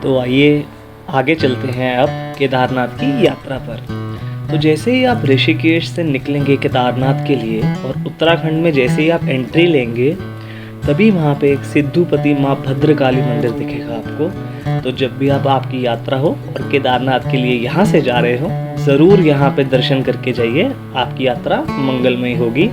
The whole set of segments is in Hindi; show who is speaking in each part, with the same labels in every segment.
Speaker 1: तो आइए आगे चलते हैं अब केदारनाथ की यात्रा पर। तो जैसे ही आप ऋषिकेश से निकलेंगे केदारनाथ के लिए और उत्तराखंड में जैसे ही आप एंट्री लेंगे, तभी वहाँ पे एक सिद्धूपति माँ भद्रकाली मंदिर दिखेगा आपको। तो जब भी आप आपकी यात्रा हो और केदारनाथ के लिए यहाँ से जा रहे हो, ज़रूर यहाँ पे दर्शन करके जाइए, आपकी यात्रा मंगलमय होगी।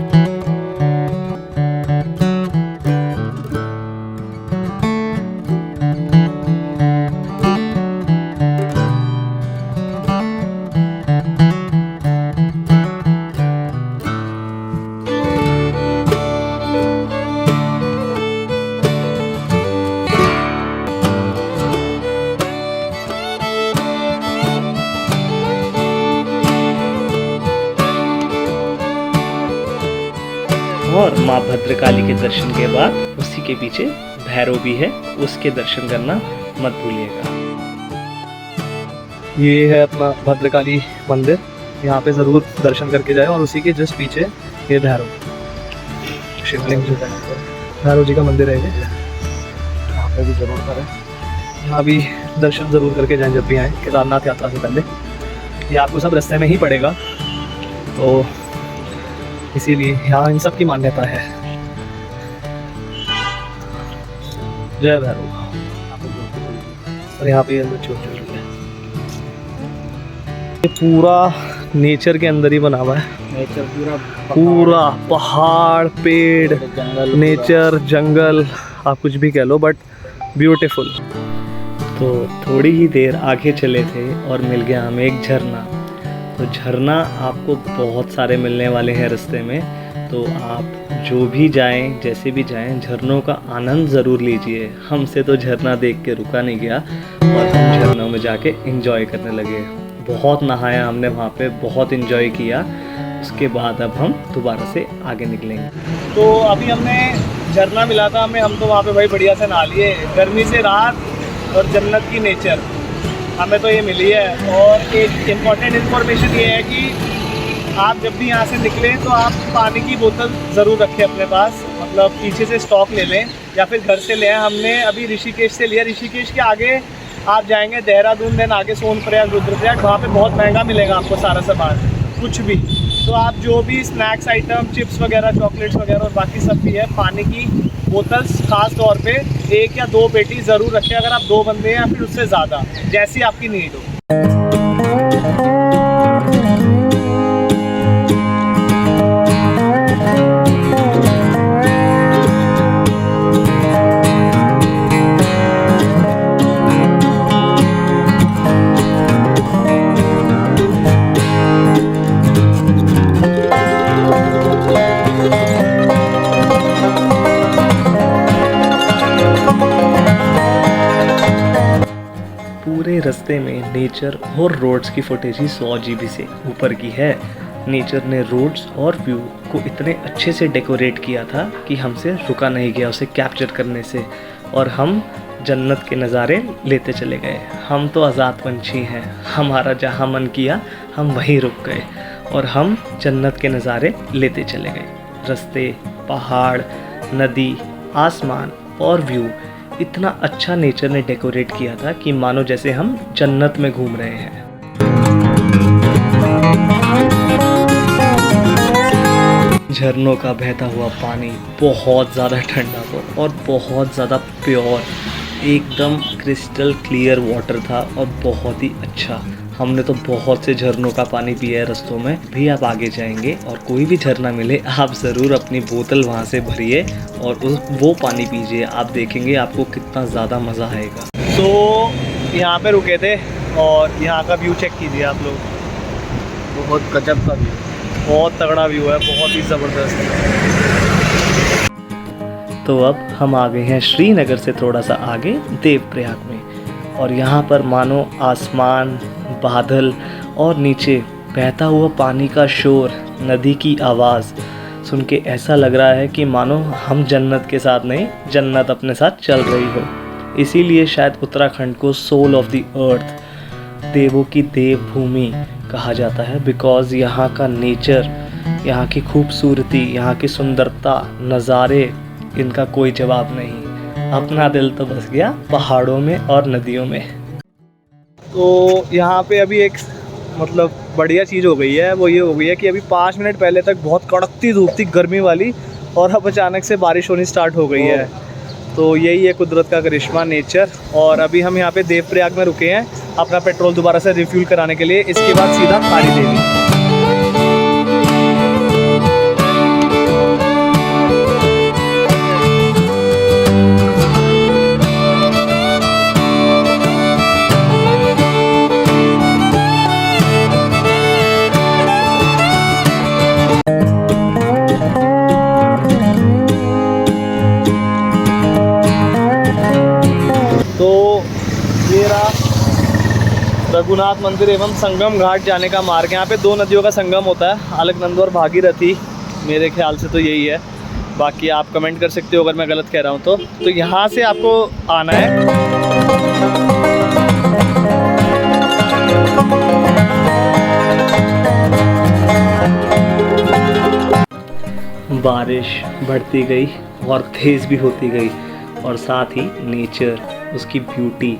Speaker 1: और माँ भद्रकाली के दर्शन के बाद उसी के पीछे भैरव भी है, उसके दर्शन करना मत भूलिएगा।
Speaker 2: ये है अपना भद्रकाली मंदिर, यहाँ पे ज़रूर दर्शन करके जाए। और उसी के जस्ट पीछे ये भैरव शिवलिंग जो है, भैरव जी का मंदिर है ये, यहाँ पे भी ज़रूर करें। यहाँ भी दर्शन ज़रूर करके जाएं जब भी आएँ केदारनाथ यात्रा से पहले। ये आपको सब रास्ते में ही पड़ेगा, तो इसीलिए यहाँ इन सब की मान्यता है। जय भैरव। और यहाँ पे चल रही है, ये पूरा नेचर के अंदर ही बना हुआ है। नेचर पूरा पहाड़, पेड़, जंगल, नेचर, जंगल, आप कुछ भी कह लो, बट ब्यूटीफुल।
Speaker 1: तो थोड़ी ही देर आगे चले थे और मिल गया हमें एक झरना। तो झरना आपको बहुत सारे मिलने वाले हैं रास्ते में, तो आप जो भी जाएं, जैसे भी जाएं, झरनों का आनंद ज़रूर लीजिए। हमसे तो झरना देख के रुका नहीं गया और हम झरनों में जाके एंजॉय करने लगे। बहुत नहाया हमने वहाँ पे, बहुत एंजॉय किया। उसके बाद अब हम दोबारा से आगे निकलेंगे।
Speaker 2: तो अभी हमने झरना मिला था हम तो वहाँ पे भाई बढ़िया से नहा लिए। गर्मी से राहत और जन्नत की नेचर हमें तो ये मिली है। और एक इम्पॉर्टेंट इन्फॉर्मेशन ये है कि आप जब भी यहाँ से निकलें तो आप पानी की बोतल ज़रूर रखें अपने पास, मतलब पीछे से स्टॉक ले लें या फिर घर से ले आएँ। हमने अभी ऋषिकेश से लिया। ऋषिकेश के आगे आप जाएंगे देहरादून, देन आगे सोनप्रयाग, रुद्रप्रयाग, वहाँ पे बहुत महंगा मिलेगा आपको सारा सामान, कुछ भी। तो आप जो भी स्नैक्स आइटम, चिप्स वगैरह, चॉकलेट्स वगैरह और बाकी सब भी है, पानी की बोतल्स खास तौर पे 1 या 2 पेटी ज़रूर रखें। अगर आप 2 बंदे हैं या फिर उससे ज़्यादा, जैसी आपकी नीड हो।
Speaker 1: पूरे रास्ते में नेचर और रोड्स की फुटेज ही 100 GB से ऊपर की है। नेचर ने रोड्स और व्यू को इतने अच्छे से डेकोरेट किया था कि हमसे रुका नहीं गया उसे कैप्चर करने से, और हम जन्नत के नज़ारे लेते चले गए। हम तो आज़ाद पंछी हैं, हमारा जहाँ मन किया हम वहीं रुक गए और हम जन्नत के नज़ारे लेते चले गए। रास्ते, पहाड़, नदी, आसमान और व्यू, इतना अच्छा नेचर ने डेकोरेट किया था कि मानो जैसे हम जन्नत में घूम रहे हैं। झरनों का बहता हुआ पानी बहुत ज़्यादा ठंडा था और बहुत ज़्यादा प्योर, एकदम क्रिस्टल क्लियर वाटर था और बहुत ही अच्छा। हमने तो बहुत से झरनों का पानी पिया है रास्तों में। भी आप आगे जाएंगे और कोई भी झरना मिले, आप ज़रूर अपनी बोतल वहाँ से भरिए और वो पानी पीजिए। आप देखेंगे आपको कितना ज़्यादा मज़ा आएगा।
Speaker 2: तो यहाँ पे रुके थे और यहाँ का व्यू चेक कीजिए आप लोग, बहुत गजब का व्यू, बहुत तगड़ा व्यू है, बहुत ही ज़बरदस्त।
Speaker 1: तो अब हम आ गए हैं श्रीनगर से थोड़ा सा आगे देवप्रयाग में, और यहाँ पर मानो आसमान, बादल और नीचे बहता हुआ पानी का शोर, नदी की आवाज़ सुन के ऐसा लग रहा है कि मानो हम जन्नत के साथ नहीं, जन्नत अपने साथ चल रही हो। इसीलिए शायद उत्तराखंड को सोल ऑफ द अर्थ, देवों की देवभूमि कहा जाता है, बिकॉज़ यहाँ का नेचर, यहाँ की खूबसूरती, यहाँ की सुंदरता, नज़ारे, इनका कोई जवाब नहीं। अपना दिल तो बस गया पहाड़ों में और नदियों में।
Speaker 2: तो यहाँ पे अभी एक मतलब बढ़िया चीज़ हो गई है, वो ये हो गई है कि अभी 5 मिनट पहले तक बहुत कड़कती धूप थी गर्मी वाली, और अब अचानक से बारिश होनी स्टार्ट हो गई है। तो यही है कुदरत का करिश्मा, नेचर। और अभी हम यहाँ पे देवप्रयाग में रुके हैं अपना पेट्रोल दोबारा से रिफ्यूल कराने के लिए। इसके बाद सीधा धारी देवी। तो ये रहा रघुनाथ मंदिर एवं संगम घाट जाने का मार्ग। यहाँ पे 2 नदियों का संगम होता है, अलकनंदा और भागीरथी, मेरे ख्याल से तो यही है। बाकी आप कमेंट कर सकते हो अगर मैं गलत कह रहा हूँ तो यहाँ से आपको आना है।
Speaker 1: बारिश बढ़ती गई और तेज़ भी होती गई, और साथ ही नेचर, उसकी ब्यूटी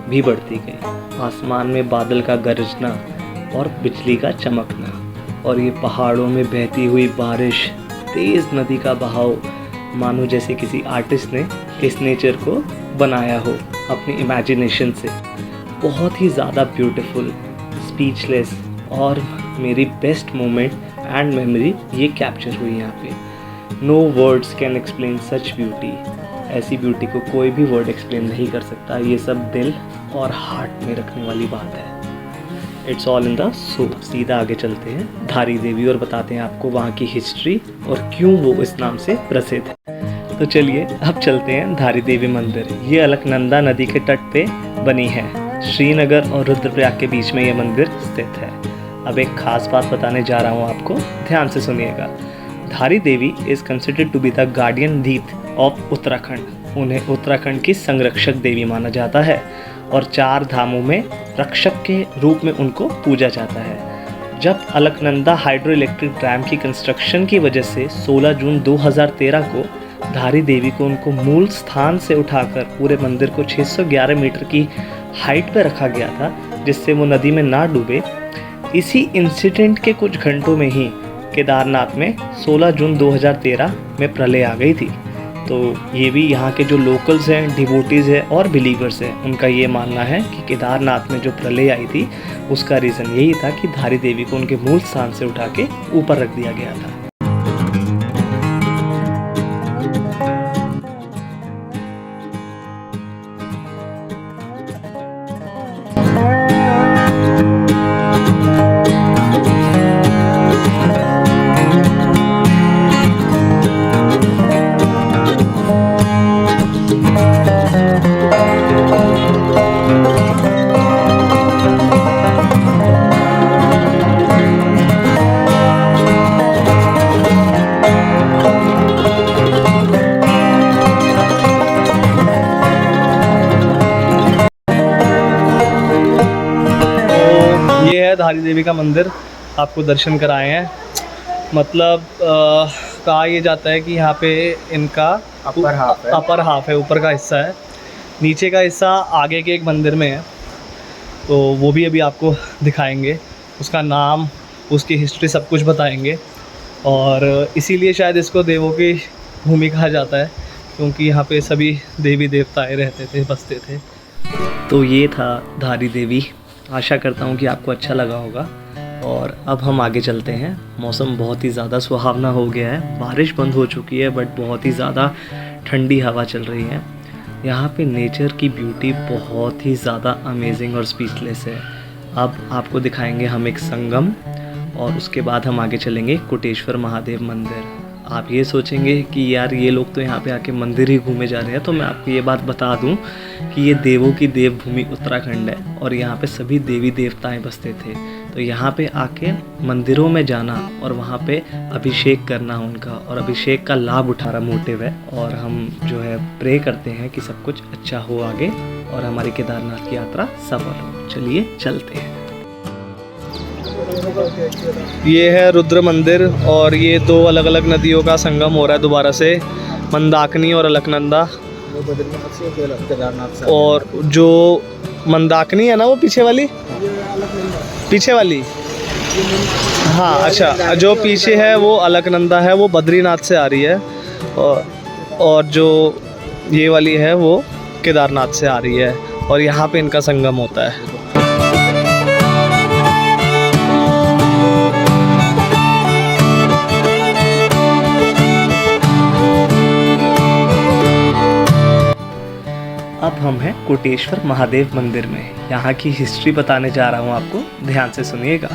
Speaker 1: भी बढ़ती गई। आसमान में बादल का गरजना और बिजली का चमकना, और ये पहाड़ों में बहती हुई बारिश, तेज़ नदी का बहाव, मानो जैसे किसी आर्टिस्ट ने इस नेचर को बनाया हो अपनी इमेजिनेशन से। बहुत ही ज़्यादा ब्यूटीफुल, स्पीचलेस, और मेरी बेस्ट मोमेंट एंड मेमोरी ये कैप्चर हुई यहाँ पे। No words can explain such beauty. ऐसी ब्यूटी को कोई भी वर्ड एक्सप्लेन नहीं कर सकता। ये सब दिल और हार्ट में रखने वाली बात है। It's all in the soul. सीधा आगे चलते हैं धारी देवी और बताते हैं आपको वहाँ की हिस्ट्री और क्यों वो इस नाम से प्रसिद्ध है। तो चलिए अब चलते हैं धारी देवी मंदिर। ये अलकनंदा नदी के तट पे बनी है। श्रीनगर और रुद्रप्रयाग के बीच में ये मंदिर स्थित है। अब एक खास बात बताने जा रहा हूँ आपको, ध्यान से सुनिएगा। Dhari Devi is considered to be the guardian deity of Uttarakhand. उन्हें उत्तराखंड की संरक्षक देवी माना जाता है और 4 धामों में रक्षक के रूप में उनको पूजा जाता है। जब अलकनंदा हाइड्रो इलेक्ट्रिक डैम की कंस्ट्रक्शन की वजह से 16 जून 2013 को धारी देवी को उनको मूल स्थान से उठाकर पूरे मंदिर को 611 मीटर की हाइट पर रखा गया था, जिससे वो नदी में ना डूबे। इसी इंसिडेंट के कुछ घंटों में ही केदारनाथ में 16 जून 2013 में प्रलय आ गई थी। तो ये भी यहाँ के जो लोकल्स हैं, डिवोटीज़ हैं और बिलीवर्स हैं, उनका ये मानना है कि केदारनाथ में जो प्रलय आई थी उसका रीज़न यही था कि धारी देवी को उनके मूल स्थान से उठा के ऊपर रख दिया गया था।
Speaker 2: धारी देवी का मंदिर आपको दर्शन कराए हैं। मतलब कहा ये जाता है कि यहाँ पे इनका अपर हाफ है, ऊपर का हिस्सा है, नीचे का हिस्सा आगे के एक मंदिर में है। तो वो भी अभी आपको दिखाएंगे, उसका नाम, उसकी हिस्ट्री सब कुछ बताएंगे। और इसीलिए शायद इसको देवों की भूमि कहा जाता है, क्योंकि यहाँ पे सभी देवी देवताएँ रहते थे, बसते थे।
Speaker 1: तो ये था धारी देवी। आशा करता हूँ कि आपको अच्छा लगा होगा। और अब हम आगे चलते हैं। मौसम बहुत ही ज़्यादा सुहावना हो गया है, बारिश बंद हो चुकी है, बट बहुत ही ज़्यादा ठंडी हवा चल रही है। यहाँ पे नेचर की ब्यूटी बहुत ही ज़्यादा अमेजिंग और स्पीचलेस है। अब आपको दिखाएंगे हम एक संगम, और उसके बाद हम आगे चलेंगे कोटेश्वर महादेव मंदिर। आप ये सोचेंगे कि यार ये लोग तो यहाँ पे आके मंदिर ही घूमे जा रहे हैं, तो मैं आपको ये बात बता दूँ कि ये देवों की देवभूमि उत्तराखंड है और यहाँ पे सभी देवी देवताएं बसते थे। तो यहाँ पे आके मंदिरों में जाना और वहाँ पे अभिषेक करना उनका, और अभिषेक का लाभ उठाना मोटिव है। और हम जो है प्रे करते हैं कि सब कुछ अच्छा हो आगे और हमारी केदारनाथ की यात्रा सफल हो। चलिए चलते हैं।
Speaker 2: ये है रुद्र मंदिर, और ये 2 अलग अलग नदियों का संगम हो रहा है दोबारा से, मंदाकिनी और अलकनंदा। और जो मंदाकिनी है ना वो पीछे वाली, पीछे वाली? हाँ अच्छा, जो पीछे है वो अलकनंदा है, वो बद्रीनाथ से आ रही है, और जो ये वाली है वो केदारनाथ से आ रही है, और यहाँ पे इनका संगम होता है।
Speaker 1: अब हम हैं कोटेश्वर महादेव मंदिर में। यहाँ की हिस्ट्री बताने जा रहा हूँ आपको, ध्यान से सुनिएगा।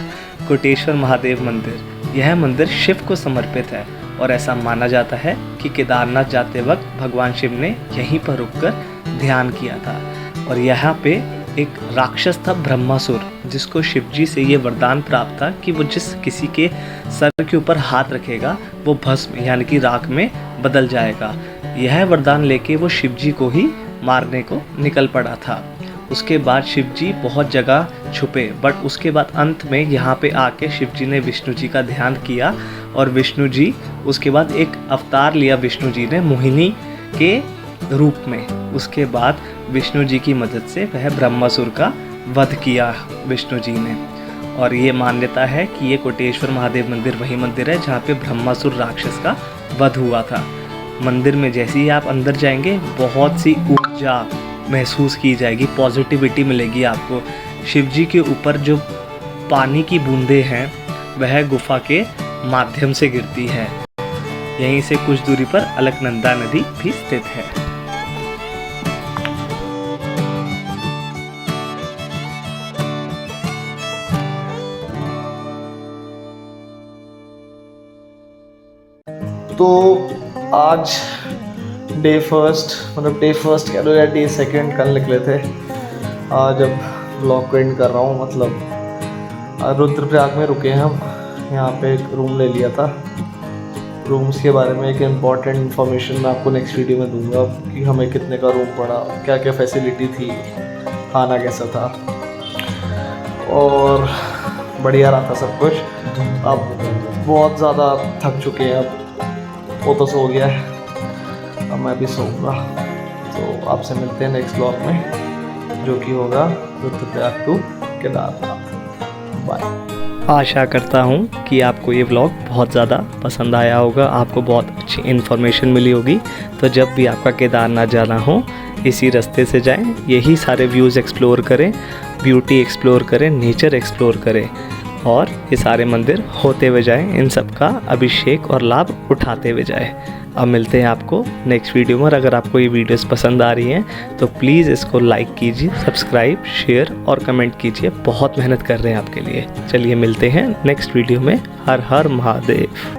Speaker 1: कोटेश्वर महादेव मंदिर, यह मंदिर शिव को समर्पित है और ऐसा माना जाता है कि केदारनाथ जाते वक्त भगवान शिव ने यहीं पर रुककर ध्यान किया था। और यहाँ पे एक राक्षस था ब्रह्मासुर, जिसको शिवजी से ये वरदान प्राप्त था कि वो जिस किसी के सर के ऊपर हाथ रखेगा वो भस्म यानी कि राख में बदल जाएगा। यह वरदान लेके वो शिवजी को ही मारने को निकल पड़ा था। उसके बाद शिवजी बहुत जगह छुपे, बट उसके बाद अंत में यहाँ पे आके शिवजी ने विष्णु जी का ध्यान किया, और विष्णु जी उसके बाद एक अवतार लिया विष्णु जी ने मोहिनी के रूप में। उसके बाद विष्णु जी की मदद से वह ब्रह्मासुर का वध किया विष्णु जी ने। और ये मान्यता है कि ये कोटेश्वर महादेव मंदिर वही मंदिर है जहाँ पे ब्रह्मासुर राक्षस का वध हुआ था। मंदिर में जैसे ही आप अंदर जाएंगे बहुत सी ऊर्जा महसूस की जाएगी, पॉजिटिविटी मिलेगी आपको। शिवजी के ऊपर जो पानी की बूंदें हैं वह गुफा के माध्यम से गिरती है। यहीं से कुछ दूरी पर अलकनंदा नदी भी स्थित है।
Speaker 2: तो आज डे फर्स्ट कह लो या डे सेकंड कल निकले थे। आज अब ब्लॉग को एंड कर रहा हूँ। मतलब रुद्रप्रयाग में रुके हैं हम, यहाँ पे एक रूम ले लिया था। रूम्स के बारे में एक इम्पॉर्टेंट इन्फॉर्मेशन मैं आपको नेक्स्ट वीडियो में दूंगा कि हमें कितने का रूम पड़ा, क्या क्या फैसिलिटी थी, खाना कैसा था, और बढ़िया रहा था सब कुछ। अब बहुत ज़्यादा थक चुके हैं, अब वो तो सो गया है, अब मैं भी सोऊंगा। तो आपसे मिलते हैं नेक्स्ट ब्लॉग में, जो कि होगा रुद्रप्रयाग टू केदारनाथ। बाय।
Speaker 1: आशा करता हूँ कि आपको ये व्लॉग बहुत ज़्यादा पसंद आया होगा, आपको बहुत अच्छी इन्फॉर्मेशन मिली होगी। तो जब भी आपका केदारनाथ जाना हो इसी रास्ते से जाएं, यही सारे व्यूज़ एक्सप्लोर करें, ब्यूटी एक्सप्लोर करें, नेचर एक्सप्लोर करें, और ये सारे मंदिर होते हुए जाएं, इन सब का अभिषेक और लाभ उठाते हुए जाएं। अब मिलते हैं आपको नेक्स्ट वीडियो में। अगर आपको ये वीडियोस पसंद आ रही हैं तो प्लीज़ इसको लाइक कीजिए, सब्सक्राइब, शेयर और कमेंट कीजिए। बहुत मेहनत कर रहे हैं आपके लिए। चलिए मिलते हैं नेक्स्ट वीडियो में। हर हर महादेव।